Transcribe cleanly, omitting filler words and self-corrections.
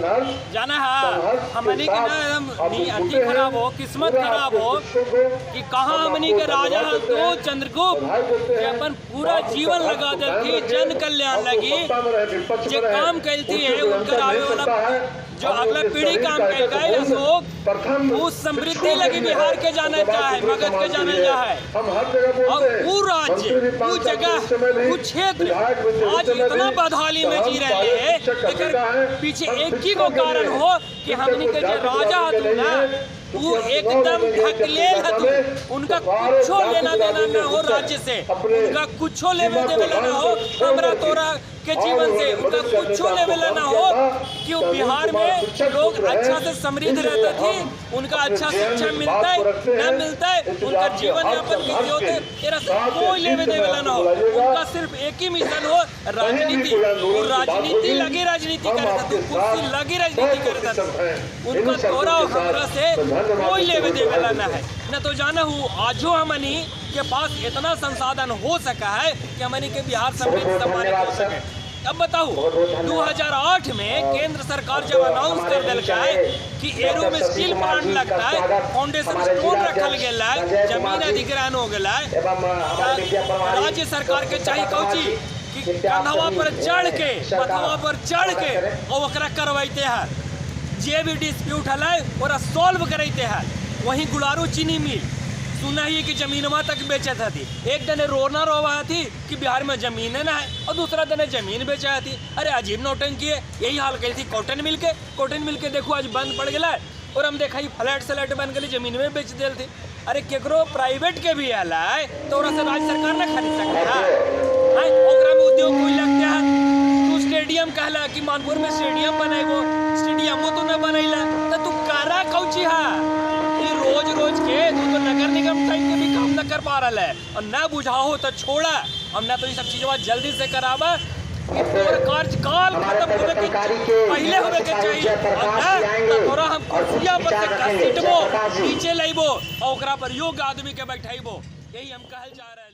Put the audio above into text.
जाना है हमनी के ना अति खराब हो, किस्मत खराब हो कि कहाँ हमनी के राजा है तो चंद्रगुप्त जे अपन पूरा जीवन लगा देती जन कल्याण लगी, जे काम करती है उनका आवे वाला जो अगला पीढ़ी काम करेगा अशोक उस समृद्धि लगी बिहार के जाने चाहे, मगध के जाने चाहे, और वो राज्य वो जगह वो क्षेत्र आज इतना बदहाली में जी रहे हैं। लेकिन पीछे एक ही को कारण हो कि हमनी के जो राजा हतु ना वो एकदम ढकलेल हतु, उनका कुछो लेना देना न हो राज्य से, उनका कुछो लेना देना न हो हमरा तोरा के जीवन से, उनका कुछो लेवल ना हो कि बिहार में लोग अच्छा से समृद्ध रहते थे, उनका अच्छा शिक्षा मिलता है न मिलता है, उनका जीवन यापन कैसे होते तेरा कोई लेवे देवे ना हो, उनका सिर्फ एक ही मिशन हो राजनीति, वो राजनीति लगी राजनीति करता था, कुर्सी लगी राजनीति करता था, उनका तोरा हमरा से कोई लेवे देवे ना है न। तो जाना हूँ आजो हमनी के पास इतना संसाधन हो सका है कि हमनी के बिहार समृद्ध सम्मानित हो सके। अब बताओ 2008 में केंद्र सरकार जब अनाउंस कर दिलका है कि एरो में स्टील प्लांट लगता है, फाउंडेशन स्टोन रखल गया है, जमीन अधिग्रहण हो गया है, राज्य सरकार के चाहिए कौची कि कंधवा पर चढ़ के पथवा पर चढ़ के और ओकरा करवाते हैं, जे भी डिस्प्यूट है और सॉल्व करते हैं। वहीं गुलारू चीनी मिल सुना ही कि जमीनवा तक बेचा था थी, एक दिन रोना रोवा थी कि बिहार में जमीन ना है और दूसरा दिन जमीन बेचा थी। अरे अजीब नौटंकी है, यही हाल कही थी कॉटन मिल के देखो आज बंद पड़ गया और हम देखा फ्लैट सलैट बन गई जमीन में बेच दिल थी। अरे केकरो प्राइवेट के भी आला है तो से राज्य सरकार ना खरीद सकता है, ओकरा में उद्योग कोई लगता है। तू स्टेडियम कहला कि मानपुर में स्टेडियम बनेगो, स्टेडियमो तो न बनैला तो तू करा कौची है रोज के तू तो नगर निगम टाइम के भी काम न कर पा रहा है और न बुझाओ तो छोड़ा, हम न तो ये सब चीजों जल्दी से करावा, कार्यकाल खत्म होने के पहले होने के चाहिए और थोड़ा हम कुर्सिया पर से घसीटबो नीचे लेबो और ओकरा पर योग्य आदमी के बैठाइबो, यही हम कहल जा रहे हैं।